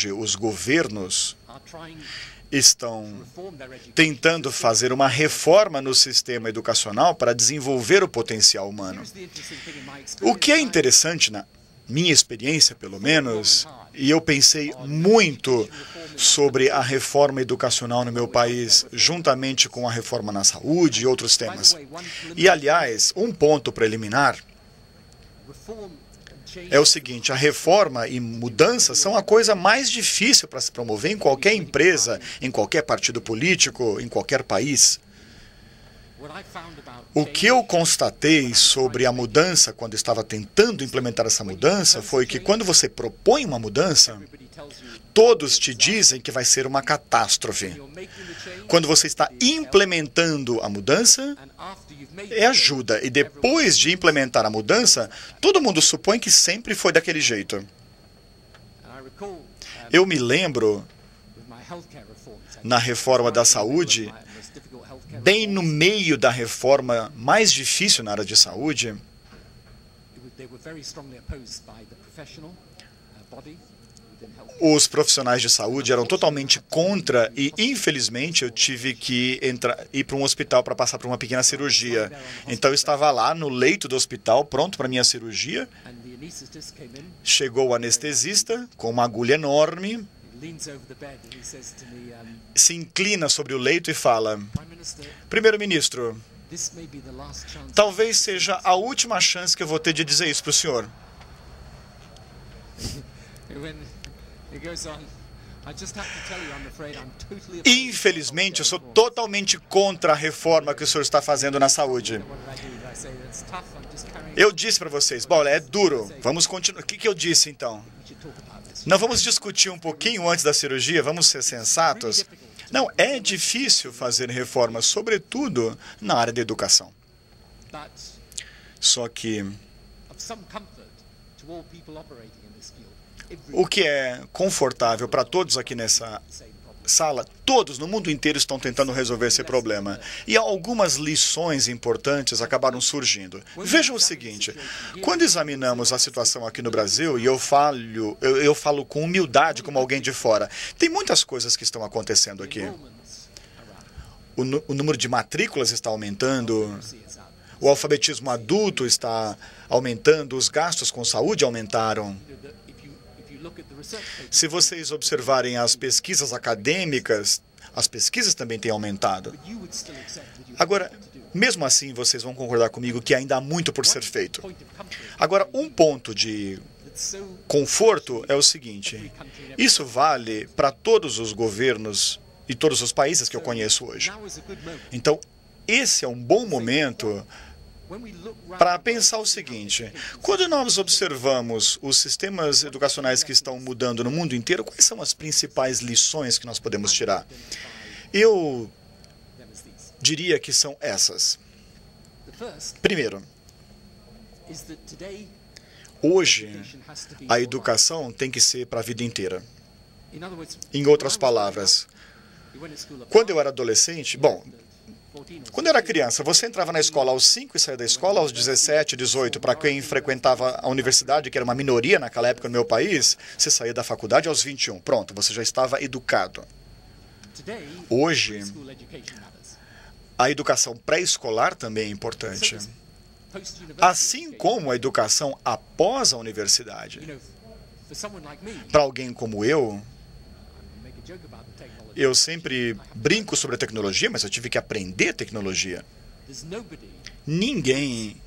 hoje os governos estão tentando fazer uma reforma no sistema educacional para desenvolver o potencial humano. O que é interessante, na minha experiência pelo menos, e eu pensei muito sobre a reforma educacional no meu país, juntamente com a reforma na saúde e outros temas. E, aliás, um ponto preliminar é o seguinte: a reforma e mudança são a coisa mais difícil para se promover em qualquer empresa, em qualquer partido político, em qualquer país. O que eu constatei sobre a mudança, quando estava tentando implementar essa mudança, foi que quando você propõe uma mudança, todos te dizem que vai ser uma catástrofe. Quando você está implementando a mudança, é ajuda. E depois de implementar a mudança, todo mundo supõe que sempre foi daquele jeito. Eu me lembro, na reforma da saúde, bem no meio da reforma mais difícil na área de saúde, os profissionais de saúde eram totalmente contra e, infelizmente, eu tive que ir para um hospital para passar por uma pequena cirurgia. Então, eu estava lá no leito do hospital, pronto para a minha cirurgia. Chegou o anestesista com uma agulha enorme, se inclina sobre o leito e fala: Primeiro-ministro, talvez seja a última chance que eu vou ter de dizer isso para o senhor. Infelizmente, eu sou totalmente contra a reforma que o senhor está fazendo na saúde. Eu disse para vocês, bom, é duro, vamos continuar. O que eu disse então? Não vamos discutir um pouquinho antes da cirurgia? Vamos ser sensatos? Não, é difícil fazer reformas, sobretudo na área da educação. Só que o que é confortável para todos aqui nessa sala, todos no mundo inteiro estão tentando resolver esse problema. E algumas lições importantes acabaram surgindo. Vejam o seguinte: quando examinamos a situação aqui no Brasil, e eu falo com humildade como alguém de fora, tem muitas coisas que estão acontecendo aqui. O número de matrículas está aumentando, o alfabetismo adulto está aumentando, os gastos com saúde aumentaram. Se vocês observarem as pesquisas acadêmicas, as pesquisas também têm aumentado. Agora, mesmo assim, vocês vão concordar comigo que ainda há muito por ser feito. Agora, um ponto de conforto é o seguinte: isso vale para todos os governos e todos os países que eu conheço hoje. Então, esse é um bom momento para pensar o seguinte: quando nós observamos os sistemas educacionais que estão mudando no mundo inteiro, quais são as principais lições que nós podemos tirar? Eu diria que são essas. Primeiro, hoje a educação tem que ser para a vida inteira. Em outras palavras, quando eu era adolescente, quando eu era criança, você entrava na escola aos 5 e saía da escola aos 17, 18. Para quem frequentava a universidade, que era uma minoria naquela época no meu país, você saía da faculdade aos 21. Pronto, você já estava educado. Hoje, a educação pré-escolar também é importante, assim como a educação após a universidade. Para alguém como eu sempre brinco sobre a tecnologia, mas eu tive que aprender tecnologia. Ninguém,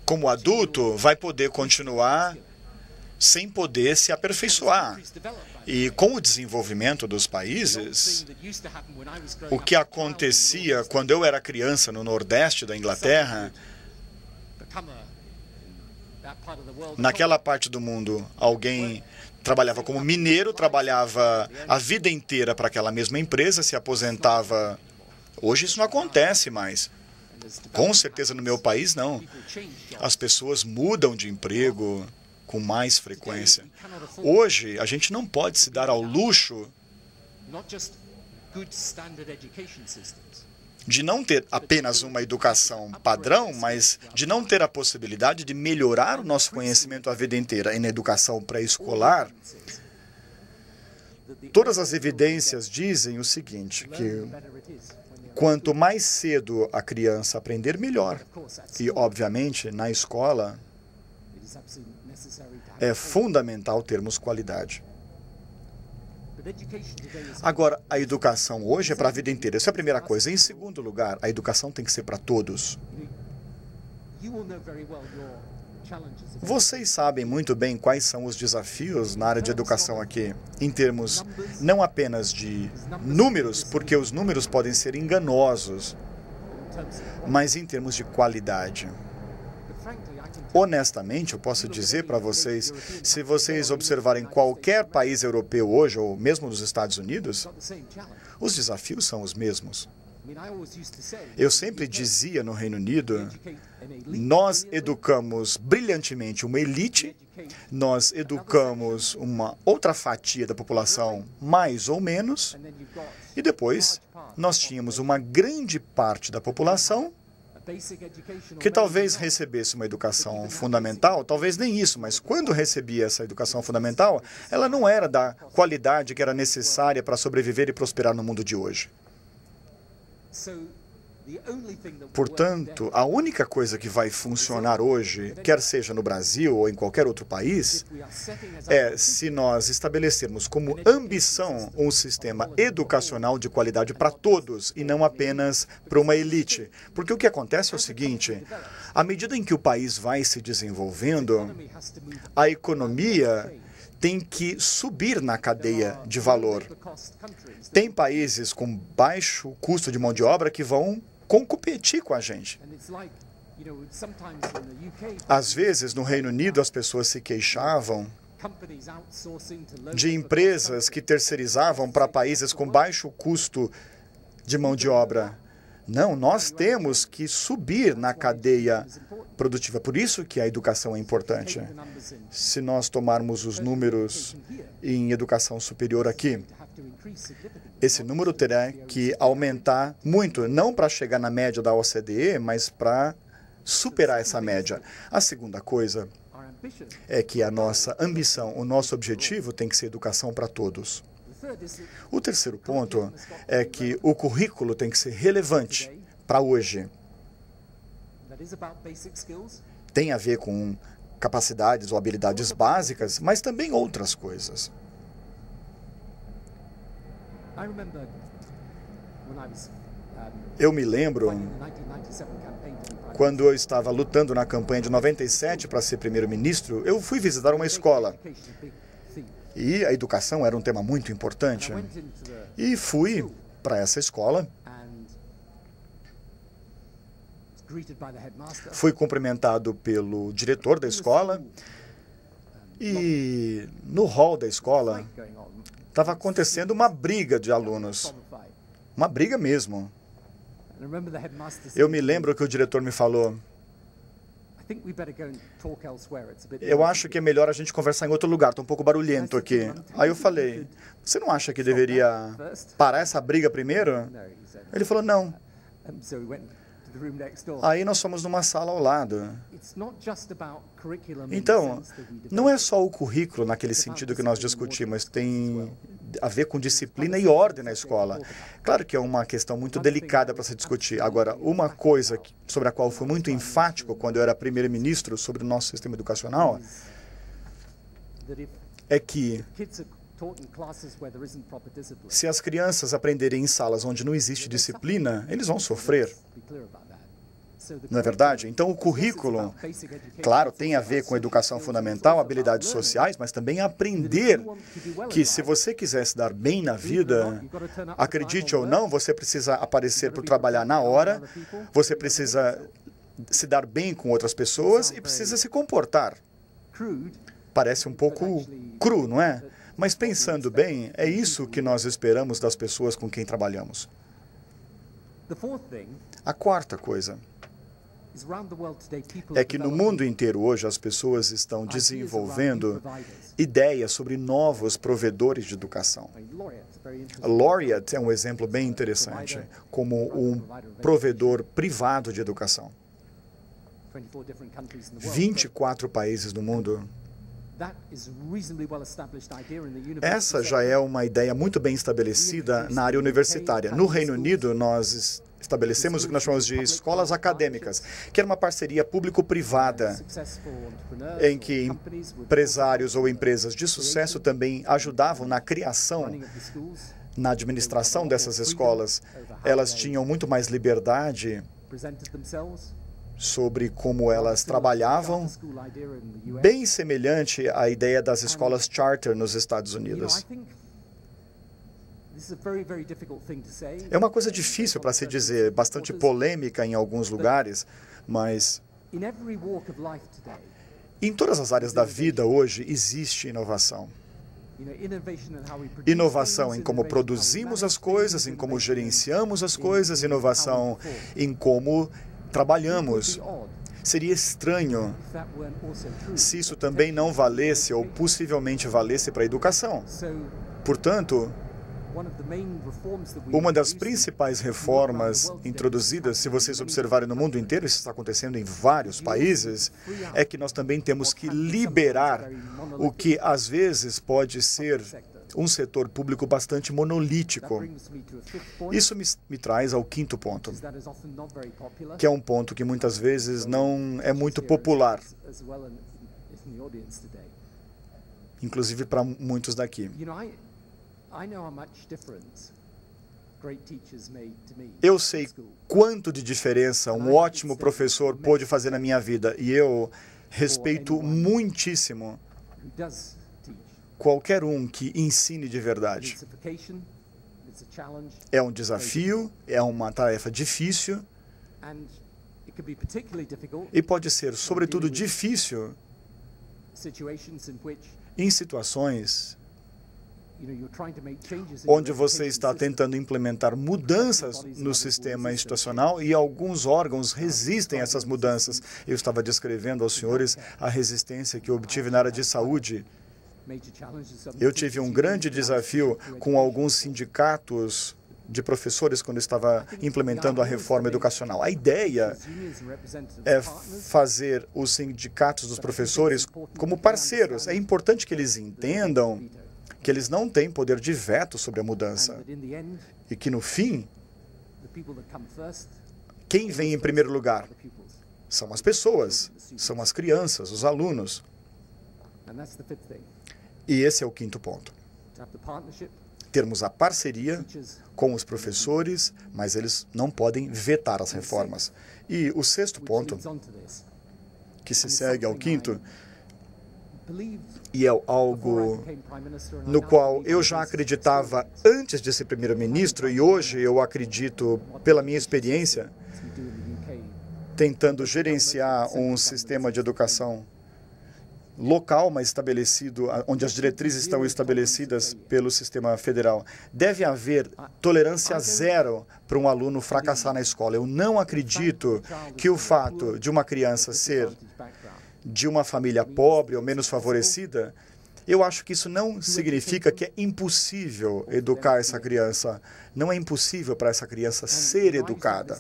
como adulto, vai poder continuar sem poder se aperfeiçoar. E com o desenvolvimento dos países, o que acontecia quando eu era criança no Nordeste da Inglaterra, naquela parte do mundo, alguém trabalhava como mineiro, trabalhava a vida inteira para aquela mesma empresa, se aposentava. Hoje isso não acontece mais. Com certeza no meu país não. As pessoas mudam de emprego com mais frequência. Hoje a gente não pode se dar ao luxo de não ter apenas uma educação padrão, mas de não ter a possibilidade de melhorar o nosso conhecimento a vida inteira. E na educação pré-escolar, todas as evidências dizem o seguinte, que quanto mais cedo a criança aprender, melhor. E, obviamente, na escola, é fundamental termos qualidade. Agora, a educação hoje é para a vida inteira. Essa é a primeira coisa. Em segundo lugar, a educação tem que ser para todos. Vocês sabem muito bem quais são os desafios na área de educação aqui, em termos não apenas de números, porque os números podem ser enganosos, mas em termos de qualidade. Honestamente, eu posso dizer para vocês, se vocês observarem qualquer país europeu hoje, ou mesmo nos Estados Unidos, os desafios são os mesmos. Eu sempre dizia no Reino Unido, nós educamos brilhantemente uma elite, nós educamos uma outra fatia da população, mais ou menos, e depois nós tínhamos uma grande parte da população que talvez recebesse uma educação fundamental, talvez nem isso, mas quando recebia essa educação fundamental, ela não era da qualidade que era necessária para sobreviver e prosperar no mundo de hoje. Portanto, a única coisa que vai funcionar hoje, quer seja no Brasil ou em qualquer outro país, é se nós estabelecermos como ambição um sistema educacional de qualidade para todos e não apenas para uma elite. Porque o que acontece é o seguinte, à medida em que o país vai se desenvolvendo, a economia tem que subir na cadeia de valor. Tem países com baixo custo de mão de obra que vão competir com a gente. Às vezes, no Reino Unido, as pessoas se queixavam de empresas que terceirizavam para países com baixo custo de mão de obra. Não, nós temos que subir na cadeia produtiva. Por isso que a educação é importante. Se nós tomarmos os números em educação superior aqui, esse número terá que aumentar muito, não para chegar na média da OCDE, mas para superar essa média. A segunda coisa é que a nossa ambição, o nosso objetivo tem que ser educação para todos. O terceiro ponto é que o currículo tem que ser relevante para hoje. Tem a ver com capacidades ou habilidades básicas, mas também outras coisas. Eu me lembro quando eu estava lutando na campanha de 97 para ser primeiro-ministro, eu fui visitar uma escola. E a educação era um tema muito importante. E fui para essa escola. Fui cumprimentado pelo diretor da escola. E no hall da escola estava acontecendo uma briga de alunos. Uma briga mesmo. Eu me lembro que o diretor me falou: eu acho que é melhor a gente conversar em outro lugar, está um pouco barulhento aqui. Aí eu falei, você não acha que deveria parar essa briga primeiro? Ele falou, não. Aí nós fomos numa sala ao lado. Então, não é só o currículo naquele sentido que nós discutimos, tem a ver com disciplina e ordem na escola. Claro que é uma questão muito delicada para se discutir. Agora, uma coisa sobre a qual fui muito enfático quando eu era primeiro-ministro sobre o nosso sistema educacional é que se as crianças aprenderem em salas onde não existe disciplina, eles vão sofrer. Não é verdade? Então, o currículo, claro, tem a ver com educação fundamental, habilidades sociais, mas também aprender que se você quiser se dar bem na vida, acredite ou não, você precisa aparecer para trabalhar na hora, você precisa se dar bem com outras pessoas e precisa se comportar. Parece um pouco cru, não é? Mas pensando bem, é isso que nós esperamos das pessoas com quem trabalhamos. A quarta coisa é que no mundo inteiro hoje as pessoas estão desenvolvendo ideias sobre novos provedores de educação. A Laureate é um exemplo bem interessante, como um provedor privado de educação. 24 países do mundo. Essa já é uma ideia muito bem estabelecida na área universitária. No Reino Unido, nós estabelecemos o que nós chamamos de escolas acadêmicas, que era uma parceria público-privada, em que empresários ou empresas de sucesso também ajudavam na criação, na administração dessas escolas. Elas tinham muito mais liberdade sobre como elas trabalhavam, bem semelhante à ideia das escolas charter nos Estados Unidos. É uma coisa difícil para se dizer, bastante polêmica em alguns lugares, mas em todas as áreas da vida hoje existe inovação. Inovação em como produzimos as coisas, em como gerenciamos as coisas, inovação em como trabalhamos. Seria estranho se isso também não valesse ou possivelmente valesse para a educação. Portanto, uma das principais reformas introduzidas, se vocês observarem no mundo inteiro, isso está acontecendo em vários países, é que nós também temos que liberar o que às vezes pode ser um setor público bastante monolítico. Isso me traz ao quinto ponto, que é um ponto que muitas vezes não é muito popular, inclusive para muitos daqui. Eu sei quanto de diferença um ótimo professor pode fazer na minha vida, e eu respeito muitíssimo qualquer um que ensine de verdade. É um desafio, é uma tarefa difícil, e pode ser, sobretudo, difícil em situações onde você está tentando implementar mudanças no sistema institucional e alguns órgãos resistem a essas mudanças. Eu estava descrevendo aos senhores a resistência que eu obtive na área de saúde. Eu tive um grande desafio com alguns sindicatos de professores quando estava implementando a reforma educacional. A ideia é fazer os sindicatos dos professores como parceiros. É importante que eles entendam que eles não têm poder de veto sobre a mudança e que, no fim, quem vem em primeiro lugar são as pessoas, são as crianças, os alunos. E esse é o quinto ponto. Termos a parceria com os professores, mas eles não podem vetar as reformas. E o sexto ponto, que se segue ao quinto, e é algo no qual eu já acreditava antes de ser primeiro-ministro, e hoje eu acredito, pela minha experiência, tentando gerenciar um sistema de educação local, mas estabelecido, onde as diretrizes estão estabelecidas pelo sistema federal. Deve haver tolerância zero para um aluno fracassar na escola. Eu não acredito que o fato de uma criança ser de uma família pobre ou menos favorecida, eu acho que isso não significa que é impossível educar essa criança. Não é impossível para essa criança ser educada.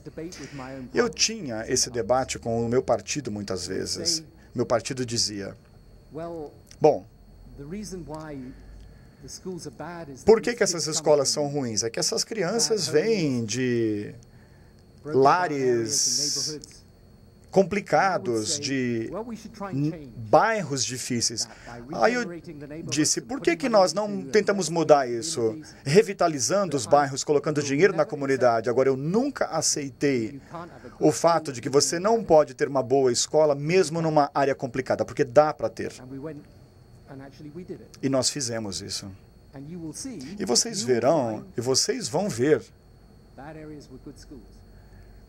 Eu tinha esse debate com o meu partido muitas vezes. Meu partido dizia: bom, por que essas escolas são ruins? É que essas crianças vêm de lares complicados, de bairros difíceis. Aí eu disse, por que nós não tentamos mudar isso? Revitalizando os bairros, colocando dinheiro na comunidade. Agora, eu nunca aceitei o fato de que você não pode ter uma boa escola, mesmo numa área complicada, porque dá para ter. E nós fizemos isso. E vocês verão, e vocês vão ver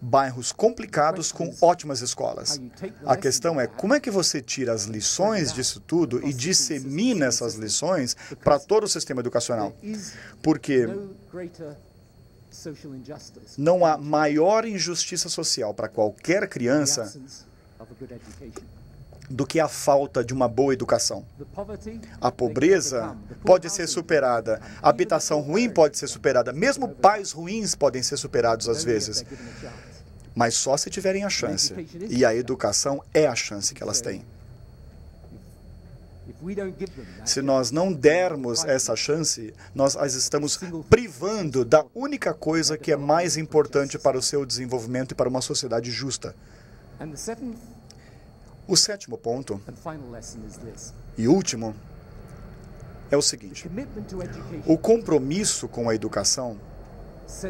bairros complicados com ótimas escolas. A questão é, como é que você tira as lições disso tudo e dissemina essas lições para todo o sistema educacional? Porque Não há maior injustiça social para qualquer criança do que a falta de uma boa educação. A pobreza pode ser superada, a habitação ruim pode ser superada, mesmo pais ruins podem ser superados às vezes, mas só se tiverem a chance. E a educação é a chance que elas têm. Se nós não dermos essa chance, nós as estamos privando da única coisa que é mais importante para o seu desenvolvimento e para uma sociedade justa. O sétimo ponto, e último, é o seguinte: o compromisso com a educação